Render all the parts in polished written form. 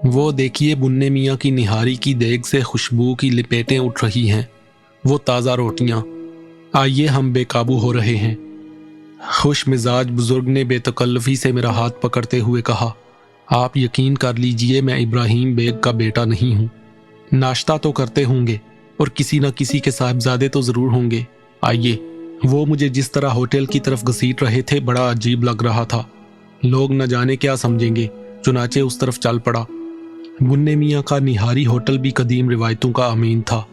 وہ دیکھیے बुन्ने मियाँ की निहारी की देग से खुशबू की लपेटें उठ रही हैं। वो ताज़ा रोटियां, आइए हम बेकाबू हो रहे हैं। खुश मिजाज बुजुर्ग ने बेतकल्लफी से मेरा हाथ पकड़ते हुए कहा, आप यकीन कर लीजिए मैं इब्राहिम बेग का बेटा नहीं हूँ। नाश्ता तो करते होंगे और किसी न किसी के साहिबजादे तो ज़रूर होंगे। आइए। वो मुझे जिस तरह होटल की तरफ घसीट रहे थे बड़ा अजीब लग रहा था। लोग न जाने क्या समझेंगे, चुनाचे उस तरफ चल पड़ा। बुन्ने मियाँ का निहारी होटल भी कदीम रिवायतों का अमीन था।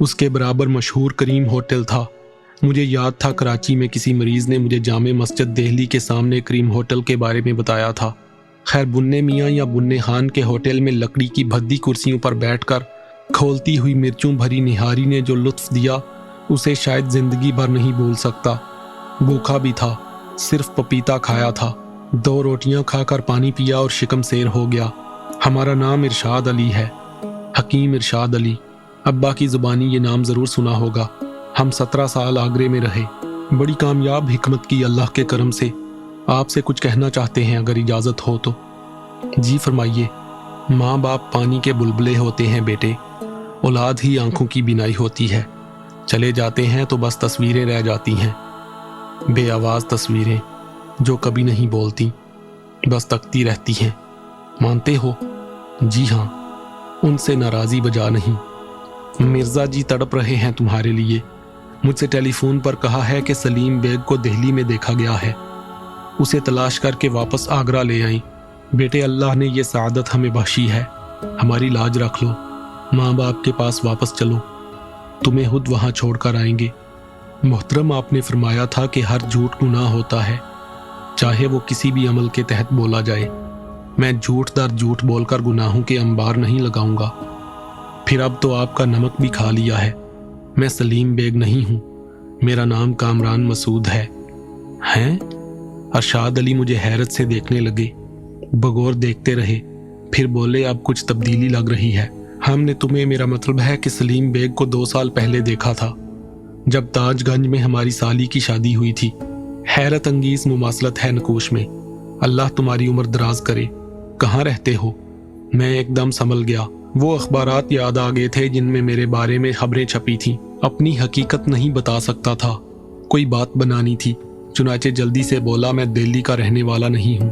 उसके बराबर मशहूर करीम होटल था। मुझे याद था कराची में किसी मरीज़ ने मुझे जामे मस्जिद दिल्ली के सामने करीम होटल के बारे में बताया था। खैर बुन्ने मियाँ या बुन्ने खान के होटल में लकड़ी की भद्दी कुर्सियों पर बैठकर खोलती हुई मिर्चों भरी निहारी ने जो लुत्फ दिया उसे शायद ज़िंदगी भर नहीं भूल सकता। भूखा भी था, सिर्फ पपीता खाया था, 2 रोटियां खाकर पानी पिया और शिकम सेर हो गया। हमारा नाम इरशाद अली है, हकीम इरशाद अली। अब्बा की ज़ुबानी ये नाम ज़रूर सुना होगा। हम 17 साल आगरे में रहे। बड़ी कामयाब हिकमत की अल्लाह के करम से। आपसे कुछ कहना चाहते हैं अगर इजाज़त हो तो। जी फरमाइए। माँ बाप पानी के बुलबुले होते हैं बेटे, औलाद ही आंखों की बिनाई होती है। चले जाते हैं तो बस तस्वीरें रह जाती हैं, बेआवाज़ तस्वीरें जो कभी नहीं बोलती, बस तकती रहती हैं। मानते हो? जी हाँ, उनसे नाराज़ी बजा नहीं। मिर्ज़ा जी तड़प रहे हैं तुम्हारे लिए। मुझसे टेलीफोन पर कहा है कि सलीम बेग को दिल्ली में देखा गया है, उसे तलाश करके वापस आगरा ले आएं। बेटे अल्लाह ने ये सआदत हमें बख्शी है, हमारी लाज रख लो। माँ बाप के पास वापस चलो, तुम्हें खुद वहाँ छोड़ कर आएंगे। मोहतरम, आपने फरमाया था कि हर झूठ गुनाह होता है, चाहे वो किसी भी अमल के तहत बोला जाए। मैं झूठ दर झूठ बोलकर गुनाहों के अंबार नहीं लगाऊंगा। फिर अब तो आपका नमक भी खा लिया है। मैं सलीम बेग नहीं हूँ, मेरा नाम कामरान मसूद है। हैं? अरशाद अली मुझे हैरत से देखने लगे, बगौर देखते रहे, फिर बोले, अब कुछ तब्दीली लग रही है। हमने तुम्हें, मेरा मतलब है कि सलीम बेग को 2 साल पहले देखा था, जब ताजगंज में हमारी साली की शादी हुई थी। हैरत अंगीज मुमासलत है नकोश में। अल्लाह तुम्हारी उम्र दराज करे। कहाँ रहते हो? मैं एकदम संभल गया। वो अखबारात याद आ गए थे जिनमें मेरे बारे में खबरें छपी थीं। अपनी हकीकत नहीं बता सकता था, कोई बात बनानी थी। चुनाचे जल्दी से बोला, मैं दिल्ली का रहने वाला नहीं हूँ।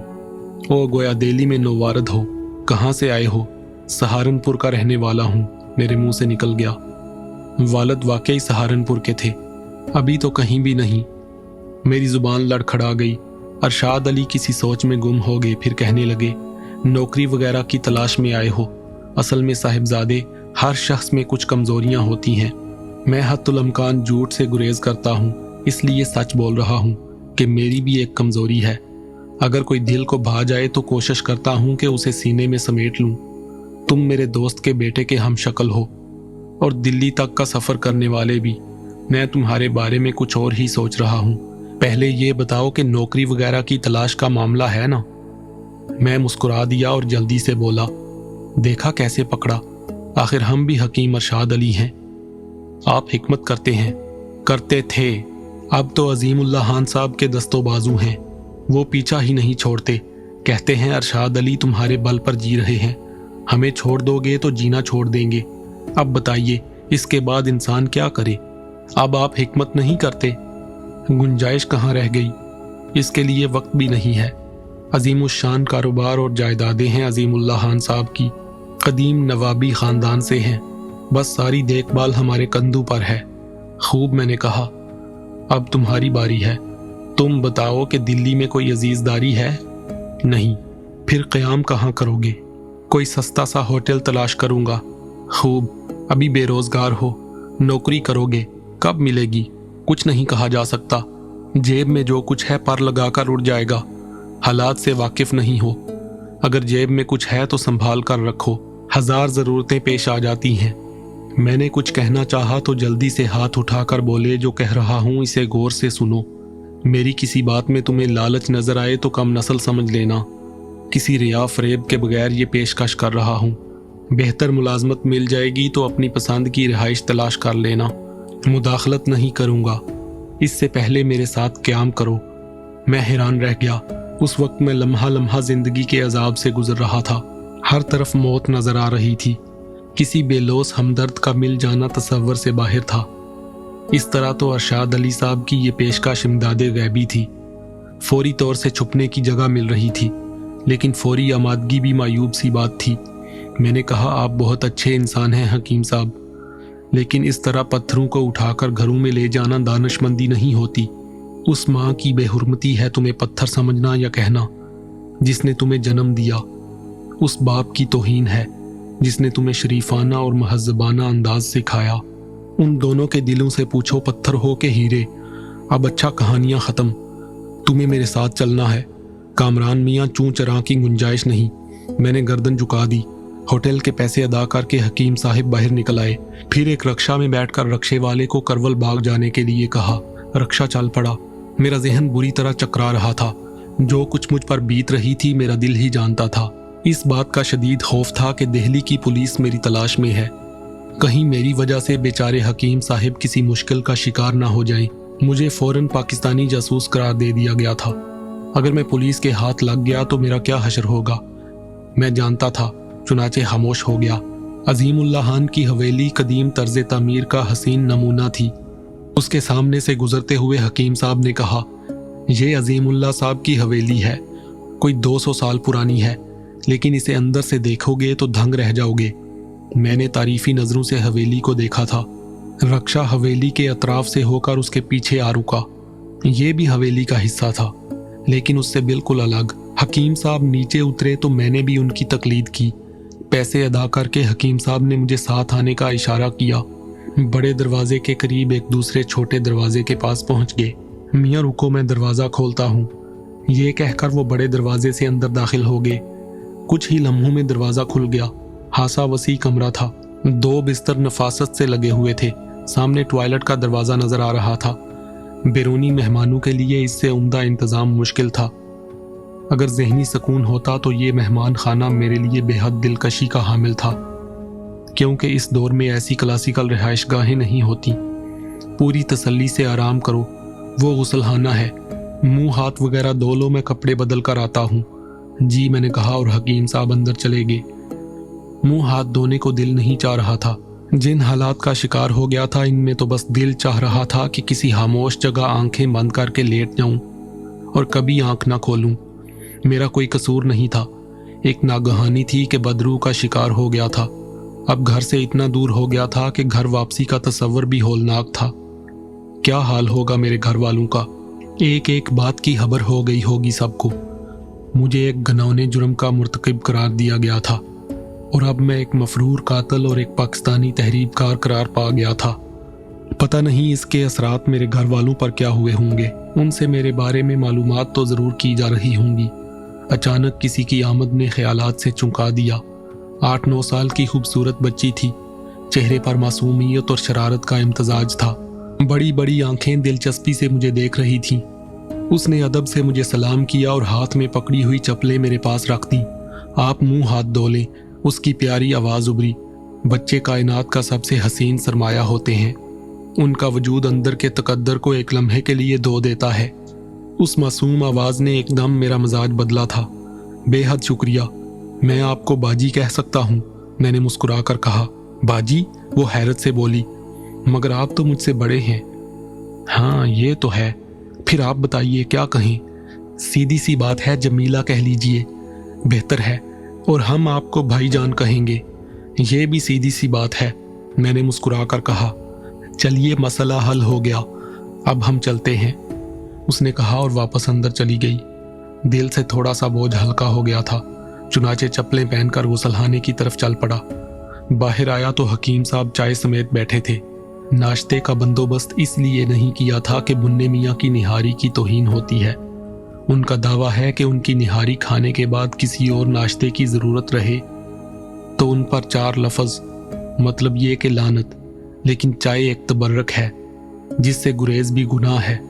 ओ गोया दिल्ली में नौवारद हो। कहाँ से आए हो? सहारनपुर का रहने वाला हूँ, मेरे मुंह से निकल गया। वालिद वाकई सहारनपुर के थे। अभी तो कहीं भी नहीं। मेरी जुबान लड़खड़ा गई। अरशाद अली किसी सोच में गुम हो गए, फिर कहने लगे, नौकरी वगैरह की तलाश में आए हो? असल में साहिबजादे, हर शख्स में कुछ कमजोरियां होती हैं। मैं हद्दुल इम्कान झूठ से गुरेज करता हूँ, इसलिए सच बोल रहा हूँ कि मेरी भी एक कमजोरी है। अगर कोई दिल को भा जाए तो कोशिश करता हूँ कि उसे सीने में समेट लूँ। तुम मेरे दोस्त के बेटे के हम शक्ल हो और दिल्ली तक का सफ़र करने वाले भी। मैं तुम्हारे बारे में कुछ और ही सोच रहा हूँ। पहले ये बताओ कि नौकरी वगैरह की तलाश का मामला है ना? मैं मुस्कुरा दिया और जल्दी से बोला, देखा कैसे पकड़ा, आखिर हम भी हकीम अरशाद अली हैं। आप हिकमत करते हैं, करते थे, अब तो अजीमुल्लाह खान साहब के दस्तो बाजू हैं। वो पीछा ही नहीं छोड़ते, कहते हैं अरशाद अली तुम्हारे बल पर जी रहे हैं, हमें छोड़ दोगे तो जीना छोड़ देंगे। अब बताइए इसके बाद इंसान क्या करे? अब आप हिकमत नहीं करते? गुंजाइश कहाँ रह गई? इसके लिए वक्त भी नहीं है। अजीमुशान कारोबार और जायदादें हैं अजीमुल्लाह खान साहब की, कदीम नवाबी ख़ानदान से हैं। बस सारी देखभाल हमारे कंधों पर है। खूब, मैंने कहा, अब तुम्हारी बारी है। तुम बताओ कि दिल्ली में कोई अजीज़दारी है? नहीं। फिर क़याम कहाँ करोगे? कोई सस्ता सा होटल तलाश करूँगा। खूब, अभी बेरोज़गार हो, नौकरी करोगे, कब मिलेगी? कुछ नहीं कहा जा सकता। जेब में जो कुछ है पर लगाकर उड़ जाएगा। हालात से वाकिफ नहीं हो। अगर जेब में कुछ है तो संभाल कर रखो, 1000 ज़रूरतें पेश आ जाती हैं। मैंने कुछ कहना चाहा तो जल्दी से हाथ उठाकर बोले, जो कह रहा हूँ इसे गौर से सुनो। मेरी किसी बात में तुम्हें लालच नजर आए तो कम नस्ल समझ लेना। किसी रिया फरेब के बगैर ये पेशकश कर रहा हूँ। बेहतर मुलाजमत मिल जाएगी तो अपनी पसंद की रिहाइश तलाश कर लेना। मुदाखलत नहीं करूँगा, इससे पहले मेरे साथ क़याम करो। मैं हैरान रह गया। उस वक्त मैं लम्हा लम्हा जिंदगी के अजाब से गुजर रहा था। हर तरफ मौत नजर आ रही थी। किसी बेलौस हमदर्द का मिल जाना तसव्वुर से बाहर था। इस तरह तो अरशाद अली साहब की ये पेशकश इमदादे गैबी थी। फौरी तौर से छुपने की जगह मिल रही थी, लेकिन फौरी आमादगी भी मायूब सी बात थी। मैंने कहा, आप बहुत अच्छे इंसान हैं हकीम साहब, लेकिन इस तरह पत्थरों को उठाकर घरों में ले जाना दानिशमंदी नहीं होती। उस माँ की बेहुरमती है तुम्हें पत्थर समझना या कहना जिसने तुम्हें जन्म दिया। उस बाप की तौहीन है जिसने तुम्हें शरीफाना और महज़बाना अंदाज सिखाया। उन दोनों के दिलों से पूछो पत्थर हो के हीरे। अब अच्छा, कहानियां खत्म, तुम्हें मेरे साथ चलना है। कामरान मियाँ चूं चरा की गुंजाइश नहीं। मैंने गर्दन झुका दी। होटल के पैसे अदा करके हकीम साहिब बाहर निकल आए। फिर एक रक्षा में बैठकर रक्षे वाले को करवल बाग जाने के लिए कहा। रक्षा चल पड़ा। मेरा जहन बुरी तरह चकरा रहा था। जो कुछ मुझ पर बीत रही थी मेरा दिल ही जानता था। इस बात का शदीद खौफ था कि दिल्ली की पुलिस मेरी तलाश में है। कहीं मेरी वजह से बेचारे हकीम साहिब किसी मुश्किल का शिकार ना हो जाएं। मुझे फौरन पाकिस्तानी जासूस करार दे दिया गया था। अगर मैं पुलिस के हाथ लग गया तो मेरा क्या हशर होगा, मैं जानता था। चुनाचे खामोश हो गया। अजीमुल्लाह खान की हवेली कदीम तर्ज तामीर का हसीन नमूना थी। उसके सामने से गुजरते हुए हकीम साहब ने कहा, ये अजीमुल्लाह साहब की हवेली है। कोई 200 साल पुरानी है, लेकिन इसे अंदर से देखोगे तो दंग रह जाओगे। मैंने तारीफी नजरों से हवेली को देखा था। रक्षा हवेली के अतराफ से होकर उसके पीछे आ रुका। ये भी हवेली का हिस्सा था, लेकिन उससे बिल्कुल अलग। हकीम साहब नीचे उतरे तो मैंने भी उनकी तकलीद की। पैसे अदा करके हकीम साहब ने मुझे साथ आने का इशारा किया। बड़े दरवाजे के करीब एक दूसरे छोटे दरवाजे के पास पहुंच गए। मियाँ रुको, मैं दरवाज़ा खोलता हूँ। ये कहकर वो बड़े दरवाजे से अंदर दाखिल हो गए। कुछ ही लम्हों में दरवाज़ा खुल गया। हासा वसी कमरा था। 2 बिस्तर नफासत से लगे हुए थे। सामने टॉयलेट का दरवाज़ा नजर आ रहा था। बैरूनी मेहमानों के लिए इससे उम्दा इंतज़ाम मुश्किल था। अगर जहनी सुकून होता तो ये मेहमान खाना मेरे लिए बेहद दिलकशी का हामिल था, क्योंकि इस दौर में ऐसी क्लासिकल रिहाइशगाहें नहीं होती। पूरी तसल्ली से आराम करो, वो गुसलखाना है। मुंह हाथ वगैरह धो लो, मैं कपड़े बदल कर आता हूँ। जी, मैंने कहा और हकीम साहब अंदर चले गए। मुंह हाथ धोने को दिल नहीं चाह रहा था। जिन हालात का शिकार हो गया था, इनमें तो बस दिल चाह रहा था कि किसी खामोश जगह आंखें बंद करके लेट जाऊं और कभी आंख ना खोलूं। मेरा कोई कसूर नहीं था। एक नागहानी थी कि बदरू का शिकार हो गया था। अब घर से इतना दूर हो गया था कि घर वापसी का तसव्वुर भी हौलनाक था। क्या हाल होगा मेरे घर वालों का। एक एक बात की खबर हो गई होगी सबको। मुझे एक घिनौने जुर्म का मुर्तकिब करार दिया गया था और अब मैं एक मफरूर कातिल और एक पाकिस्तानी तहरीरकार करार पा गया था। पता नहीं इसके असरात मेरे घर वालों पर क्या हुए होंगे। उनसे मेरे बारे में मालूमात तो ज़रूर की जा रही होंगी। अचानक किसी की आमद ने ख्यालात से चौंका दिया। 8-9 साल की खूबसूरत बच्ची थी। चेहरे पर मासूमियत और शरारत का इम्तजाज था। बड़ी बड़ी आंखें दिलचस्पी से मुझे देख रही थीं। उसने अदब से मुझे सलाम किया और हाथ में पकड़ी हुई चप्पलें मेरे पास रख दी। आप मुंह हाथ धो लें, उसकी प्यारी आवाज़ उभरी। बच्चे कायनात का सबसे हसीन सरमाया होते हैं। उनका वजूद अंदर के तकद्दर को एक लम्हे के लिए धो देता है। उस मासूम आवाज़ ने एकदम मेरा मिजाज बदला था। बेहद शुक्रिया, मैं आपको बाजी कह सकता हूँ, मैंने मुस्कुरा कर कहा। बाजी? वो हैरत से बोली, मगर आप तो मुझसे बड़े हैं। हाँ ये तो है। फिर आप बताइए क्या कहें। सीधी सी बात है, जमीला कह लीजिए, बेहतर है। और हम आपको भाईजान कहेंगे, ये भी सीधी सी बात है, मैंने मुस्कुरा कर कहा। चलिए मसला हल हो गया, अब हम चलते हैं, उसने कहा और वापस अंदर चली गई। दिल से थोड़ा सा बोझ हल्का हो गया था। चुनाचे चप्पलें पहनकर गुसलखाने की तरफ चल पड़ा। बाहर आया तो हकीम साहब चाय समेत बैठे थे। नाश्ते का बंदोबस्त इसलिए नहीं किया था कि मुन्ने मियाँ की निहारी की तौहीन होती है। उनका दावा है कि उनकी निहारी खाने के बाद किसी और नाश्ते की ज़रूरत रहे तो उन पर 4 लफ्ज़, मतलब ये कि लानत। लेकिन चाय एक तबर्रक है जिससे गुरेज भी गुनाह है।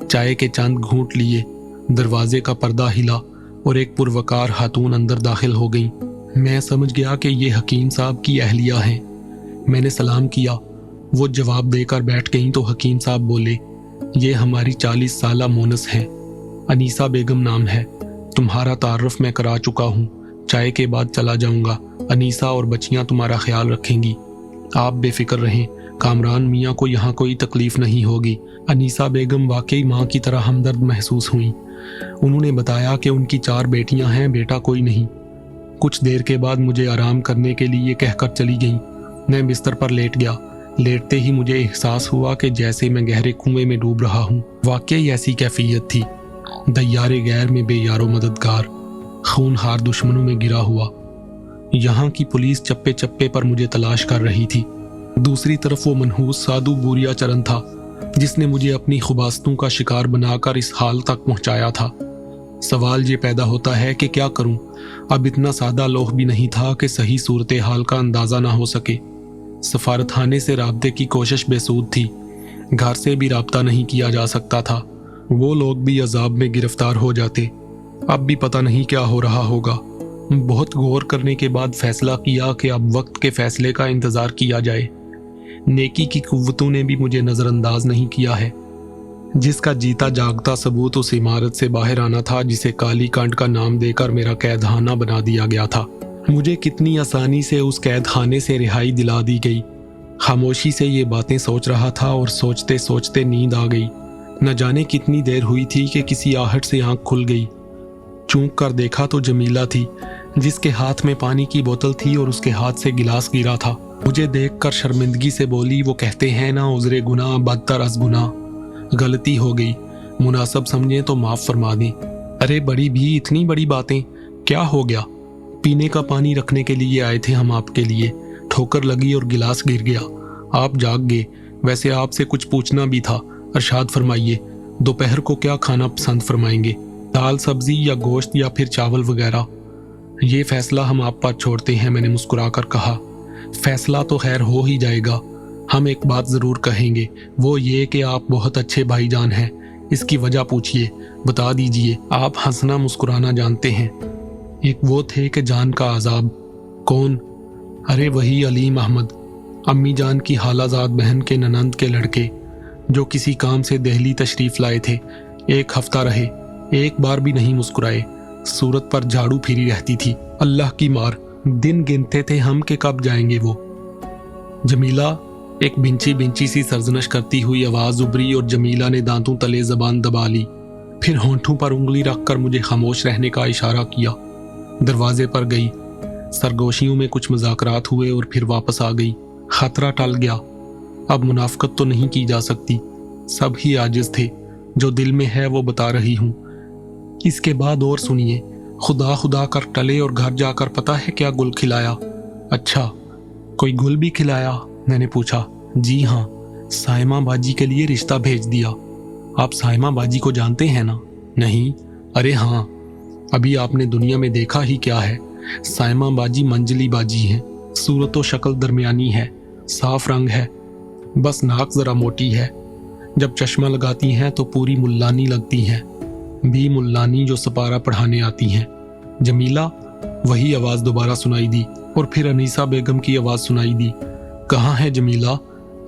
चाय के चंद घूंट लिए, दरवाजे का पर्दा हिला और एक पुरवकार खातून अंदर दाखिल हो गई। मैं समझ गया कि ये हकीम साहब की अहलिया हैं। मैंने सलाम किया। वो जवाब देकर बैठ गईं तो हकीम साहब बोले, ये हमारी 40 साला मोनस हैं, अनीसा बेगम नाम है। तुम्हारा तारुफ मैं करा चुका हूँ। चाय के बाद चला जाऊंगा। अनीसा और बच्चियां तुम्हारा ख्याल रखेंगी। आप बेफिक्र रहें, कामरान मियाँ को यहाँ कोई तकलीफ नहीं होगी। अनीसा बेगम वाकई माँ की तरह हमदर्द महसूस हुई। उन्होंने बताया कि उनकी 4 बेटियां हैं, बेटा कोई नहीं। कुछ देर के बाद मुझे आराम करने के लिए कहकर चली गईं। मैं बिस्तर पर लेट गया। लेटते ही मुझे एहसास हुआ कि जैसे मैं गहरे कुएं में डूब रहा हूँ। वाकई ऐसी कैफियत थी। दयारे गैर में बेयारो मददगार, खूनहार दुश्मनों में गिरा हुआ। यहाँ की पुलिस चप्पे चप्पे पर मुझे तलाश कर रही थी। दूसरी तरफ वो मनहूस साधु बूरिया चरण था जिसने मुझे अपनी खुबासतों का शिकार बनाकर इस हाल तक पहुंचाया था। सवाल ये पैदा होता है कि क्या करूं? अब इतना सादा लोह भी नहीं था कि सही सूरत हाल का अंदाजा ना हो सके। सफारतखाने से राब्ते की कोशिश बेसूद थी। घर से भी राब्ता नहीं किया जा सकता था। वो लोग भी अजाब में गिरफ्तार हो जाते। अब भी पता नहीं क्या हो रहा होगा। बहुत गौर करने के बाद फैसला किया कि अब वक्त के फैसले का इंतजार किया जाए। नेकी की कुव्वतों ने भी मुझे नजरअंदाज नहीं किया है। जिसका जीता जागता सबूत उस इमारत से बाहर आना था जिसे काली कांड का नाम देकर मेरा कैदखाना बना दिया गया था। मुझे कितनी आसानी से उस कैदखाने से रिहाई दिला दी गई। खामोशी से ये बातें सोच रहा था और सोचते सोचते नींद आ गई। न जाने कितनी देर हुई थी कि किसी आहट से आंख खुल गई। चूक कर देखा तो जमीला थी, जिसके हाथ में पानी की बोतल थी और उसके हाथ से गिलास गिरा था। मुझे देखकर शर्मिंदगी से बोली, वो कहते हैं ना, उज़रे गुनाह बदतर अज़ गुनाह। गलती हो गई, मुनासब समझें तो माफ़ फरमा दें। अरे बड़ी भी, इतनी बड़ी बातें, क्या हो गया? पीने का पानी रखने के लिए आए थे हम आपके लिए। ठोकर लगी और गिलास गिर गया। आप जाग गए। वैसे आपसे कुछ पूछना भी था। अरशाद फरमाइए, दोपहर को क्या खाना पसंद फरमाएंगे? दाल सब्जी या गोश्त या फिर चावल वगैरह? ये फैसला हम आप पर छोड़ते हैं, मैंने मुस्कुराकर कहा। फैसला तो खैर हो ही जाएगा। हम एक बात ज़रूर कहेंगे, वो ये कि आप बहुत अच्छे भाईजान हैं। इसकी वजह पूछिए, बता दीजिए। आप हंसना मुस्कुराना जानते हैं। एक वो थे कि जान का अजाब। कौन? अरे वही अलीम अहमद, अम्मी जान की हालाजाद बहन के ननंद के लड़के, जो किसी काम से दिल्ली तशरीफ़ लाए थे। 1 हफ्ता रहे, एक बार भी नहीं मुस्कुराए। सूरत पर झाड़ू फिरी रहती थी। अल्लाह की मार, दिन गिनते थे हम कि कब जाएंगे वो। जमीला, एक बिंची बिंची सी सरजनश करती हुई आवाज़ उभरी और जमीला ने दांतों तले जबान दबा ली। फिर होंठों पर उंगली रखकर मुझे खामोश रहने का इशारा किया। दरवाजे पर गई। सरगोशियों में कुछ मुज़ाकरात हुए और फिर वापस आ गई। खतरा टल गया। अब मुनाफकत तो नहीं की जा सकती। सब ही आजिज थे। जो दिल में है वो बता रही हूँ। इसके बाद और सुनिए। खुदा खुदा कर टले और घर जाकर पता है क्या गुल खिलाया। अच्छा, कोई गुल भी खिलाया? मैंने पूछा। जी हाँ, साइमा बाजी के लिए रिश्ता भेज दिया। आप साइमा बाजी को जानते हैं ना? नहीं। अरे हाँ, अभी आपने दुनिया में देखा ही क्या है। साइमा बाजी मंजली बाजी है। सूरत व शक्ल दरमियानी है, साफ रंग है, बस नाक जरा मोटी है। जब चश्मा लगाती हैं तो पूरी मुल्लानी लगती हैं। बी मुल्लानी जो सपारा पढ़ाने आती हैं। जमीला, वही आवाज़ दोबारा सुनाई दी और फिर अनीसा बेगम की आवाज़ सुनाई दी। कहाँ है जमीला?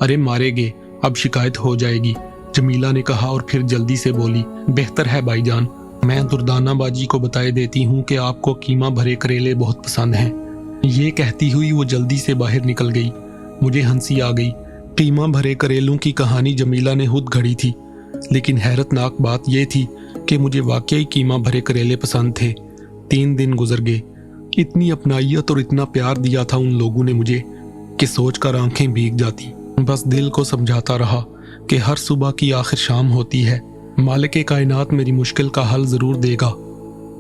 अरे मारेगे, अब शिकायत हो जाएगी, जमीला ने कहा और फिर जल्दी से बोली, बेहतर है भाईजान, मैं दुर्दाना बाजी को बताए देती हूँ कि आपको कीमा भरे करेले बहुत पसंद हैं। ये कहती हुई वो जल्दी से बाहर निकल गई। मुझे हंसी आ गई। कीमा भरे करेलों की कहानी जमीला ने खुद घड़ी थी, लेकिन हैरतनाक बात यह थी कि मुझे वाकई कीमा भरे करेले पसंद थे। 3 दिन गुजर गए। इतनी अपनाइयत और इतना प्यार दिया था उन लोगों ने मुझे कि सोचकर आंखें भीग जाती। बस दिल को समझाता रहा कि हर सुबह की आखिर शाम होती है। मालिक कायनात मेरी मुश्किल का हल ज़रूर देगा।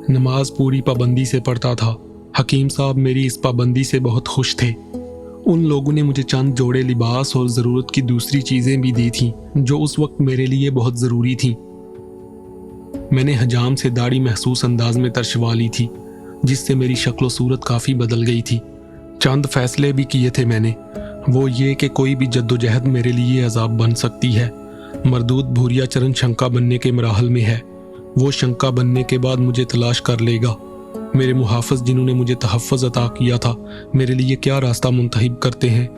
नमाज पूरी पाबंदी से पढ़ता था। हकीम साहब मेरी इस पाबंदी से बहुत खुश थे। उन लोगों ने मुझे चंद जोड़े लिबास और ज़रूरत की दूसरी चीज़ें भी दी थीं जो उस वक्त मेरे लिए बहुत ज़रूरी थीं। मैंने हजाम से दाढ़ी महसूस अंदाज में तरशवा ली थी, जिससे मेरी शक्ल सूरत काफ़ी बदल गई थी। चंद फैसले भी किए थे मैंने, वो ये कि कोई भी जद्दोजहद मेरे लिए अजाब बन सकती है। मरदूद भूरिया चरण शंका बनने के मराहल में है। वो शंका बनने के बाद मुझे तलाश कर लेगा। मेरे मुहाफ़िज़ जिन्होंने मुझे तहफ़्फ़ुज़ अता किया था, मेरे लिए क्या रास्ता मुंतखब करते हैं,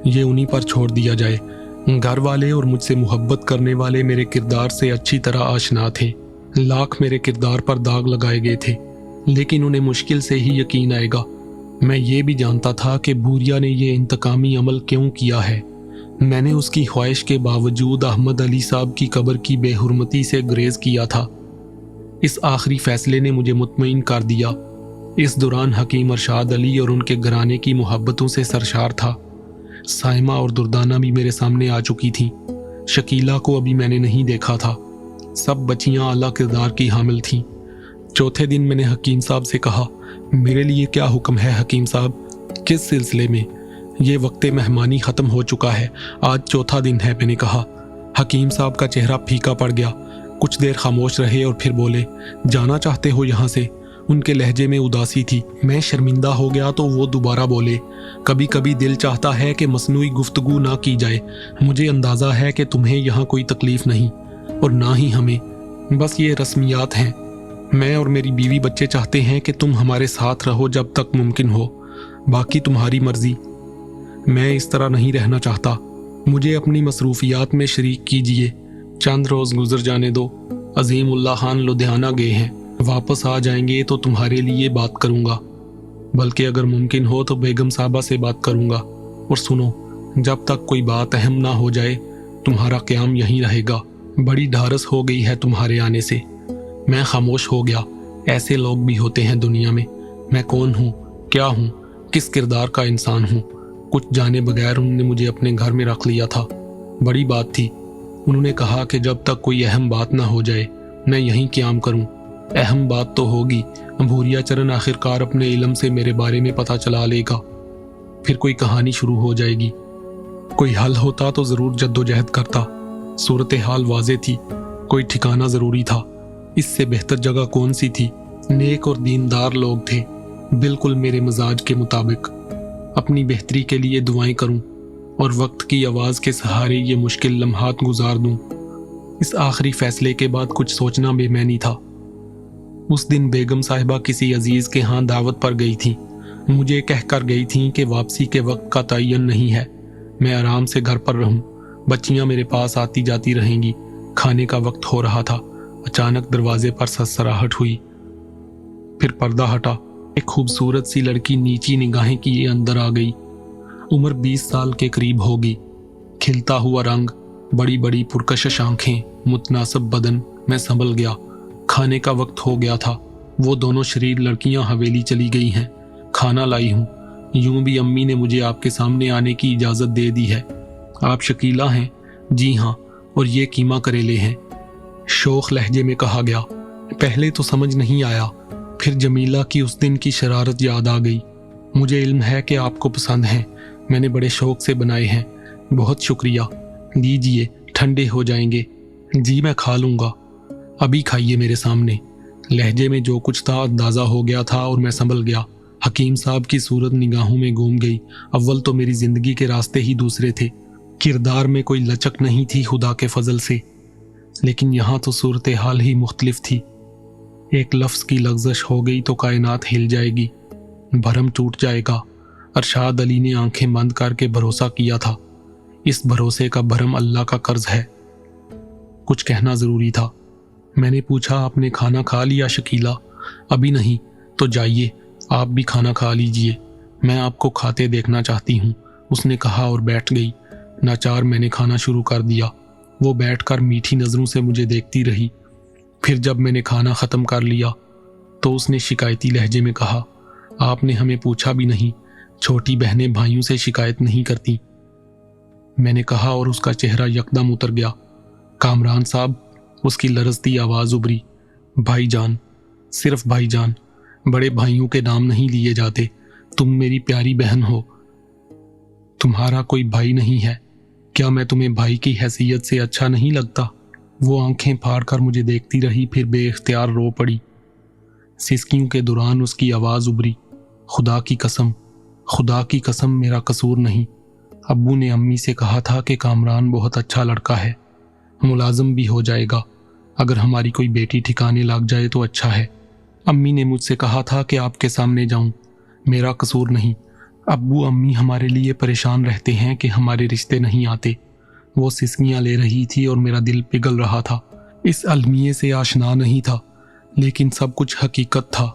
ये उन्हीं पर छोड़ दिया जाए। घर वाले और मुझसे मोहब्बत करने वाले मेरे किरदार से अच्छी तरह आशना थे। लाख मेरे किरदार पर दाग लगाए गए थे, लेकिन उन्हें मुश्किल से ही यकीन आएगा। मैं ये भी जानता था कि भूरिया ने ये इंतकामी अमल क्यों किया है। मैंने उसकी ख्वाहिश के बावजूद अहमद अली साहब की कब्र की बेहुरमती से गुरेज किया था। इस आखिरी फैसले ने मुझे मुतमईन कर दिया। इस दौरान हकीम अरशाद अली और उनके घराने की मोहब्बतों से सरशार था। साइमा और दुर्दाना भी मेरे सामने आ चुकी थीं। शकीला को अभी मैंने नहीं देखा था। सब बच्चियां आला किरदार की हामिल थीं। चौथे दिन मैंने हकीम साहब से कहा, मेरे लिए क्या हुक्म है हकीम साहब? किस सिलसिले में? ये वक्त मेहमानी ख़त्म हो चुका है, आज चौथा दिन है, मैंने कहा। हकीम साहब का चेहरा फीका पड़ गया। कुछ देर खामोश रहे और फिर बोले, जाना चाहते हो यहाँ से? उनके लहजे में उदासी थी। मैं शर्मिंदा हो गया तो वो दोबारा बोले, कभी कभी दिल चाहता है कि मसनूई गुफ्तगू ना की जाए। मुझे अंदाज़ा है कि तुम्हें यहाँ कोई तकलीफ़ नहीं और ना ही हमें, बस ये रस्मियात हैं। मैं और मेरी बीवी बच्चे चाहते हैं कि तुम हमारे साथ रहो जब तक मुमकिन हो, बाकी तुम्हारी मर्जी। मैं इस तरह नहीं रहना चाहता। मुझे अपनी मसरूफियात में शरीक कीजिए। चंद रोज़ गुजर जाने दो। अजीम उल्लाह खान लुधियाना गए हैं, वापस आ जाएंगे तो तुम्हारे लिए बात करूँगा, बल्कि अगर मुमकिन हो तो बेगम साहबा से बात करूँगा। और सुनो, जब तक कोई बात अहम ना हो जाए तुम्हारा क़याम यहीं रहेगा। बड़ी ढारस हो गई है तुम्हारे आने से। मैं खामोश हो गया। ऐसे लोग भी होते हैं दुनिया में। मैं कौन हूँ, क्या हूँ, किस किरदार का इंसान हूँ? कुछ जाने बगैर उन्होंने मुझे अपने घर में रख लिया था। बड़ी बात थी। उन्होंने कहा कि जब तक कोई अहम बात ना हो जाए मैं यहीं क़याम करूँ। अहम बात तो होगी। भूरिया चरण आखिरकार अपने इल्म से मेरे बारे में पता चला लेगा। फिर कोई कहानी शुरू हो जाएगी। कोई हल होता तो ज़रूर जद्दोजहद करता। सूरत हाल वाज़े थी, कोई ठिकाना ज़रूरी था। इससे बेहतर जगह कौन सी थी? नेक और दीनदार लोग थे, बिल्कुल मेरे मिजाज के मुताबिक। अपनी बेहतरी के लिए दुआएं करूं और वक्त की आवाज़ के सहारे ये मुश्किल लम्हात गुजार दूं। इस आखिरी फैसले के बाद कुछ सोचना बेमैनी था। उस दिन बेगम साहिबा किसी अजीज़ के यहाँ दावत पर गई थी। मुझे कहकर गई थी कि वापसी के वक्त का तयन नहीं है, मैं आराम से घर पर रहूं। बच्चियां मेरे पास आती जाती रहेंगी। खाने का वक्त हो रहा था। अचानक दरवाजे पर ससराहट हुई, फिर पर्दा हटा। एक खूबसूरत सी लड़की नीची निगाहें किए अंदर आ गई। उम्र 20 साल के करीब होगी। खिलता हुआ रंग, बड़ी बड़ी पुरकशिश आंखें, मुतनासिब बदन। मैं संभल गया। खाने का वक्त हो गया था। वो दोनों शरीर लड़कियां हवेली चली गई हैं। खाना लाई हूँ। यूं भी अम्मी ने मुझे आपके सामने आने की इजाज़त दे दी है। आप शकीला हैं? जी हाँ, और ये कीमा करेले हैं, शोख लहजे में कहा गया। पहले तो समझ नहीं आया, फिर जमीला की उस दिन की शरारत याद आ गई। मुझे इल्म है कि आपको पसंद हैं, मैंने बड़े शौक से बनाए हैं। बहुत शुक्रिया, लीजिए, ठंडे हो जाएंगे। जी मैं खा लूँगा, अभी खाइए मेरे सामने। लहजे में जो कुछ था अंदाज़ा हो गया था और मैं संभल गया। हकीम साहब की सूरत निगाहों में घूम गई। अव्वल तो मेरी ज़िंदगी के रास्ते ही दूसरे थे। किरदार में कोई लचक नहीं थी खुदा के फजल से, लेकिन यहाँ तो सूरत हाल ही मुख्तलिफ थी। एक लफ्ज़ की लग़ज़श हो गई तो कायनात हिल जाएगी, भरम टूट जाएगा। अरशाद अली ने आंखें बंद करके भरोसा किया था। इस भरोसे का भरम अल्लाह का कर्ज है। कुछ कहना ज़रूरी था। मैंने पूछा, आपने खाना खा लिया शकीला? अभी नहीं। तो जाइए, आप भी खाना खा लीजिए, मैं आपको खाते देखना चाहती हूँ, उसने कहा और बैठ गई। नाचार मैंने खाना शुरू कर दिया। वो बैठकर मीठी नज़रों से मुझे देखती रही। फिर जब मैंने खाना ख़त्म कर लिया तो उसने शिकायती लहजे में कहा, आपने हमें पूछा भी नहीं, छोटी बहनें भाइयों से शिकायत नहीं करती। मैंने कहा और उसका चेहरा यकदम उतर गया। कामरान साहब, उसकी लरजती आवाज़ उभरी। भाईजान, सिर्फ भाईजान, बड़े भाइयों के नाम नहीं लिए जाते। तुम मेरी प्यारी बहन हो, तुम्हारा कोई भाई नहीं है। क्या मैं तुम्हें भाई की हैसियत से अच्छा नहीं लगता? वो आंखें फाड़ कर मुझे देखती रही, फिर बेइख्तियार रो पड़ी। सिसकियों के दौरान उसकी आवाज़ उभरी, खुदा की कसम, खुदा की कसम, मेरा कसूर नहीं। अब्बू ने अम्मी से कहा था कि कामरान बहुत अच्छा लड़का है, मुलाजिम भी हो जाएगा। अगर हमारी कोई बेटी ठिकाने लग जाए तो अच्छा है। अम्मी ने मुझसे कहा था कि आपके सामने जाऊं, मेरा कसूर नहीं। अब्बू अम्मी हमारे लिए परेशान रहते हैं कि हमारे रिश्ते नहीं आते। वो सिसकियाँ ले रही थी और मेरा दिल पिघल रहा था। इस अलमिये से आशना नहीं था, लेकिन सब कुछ हकीकत था।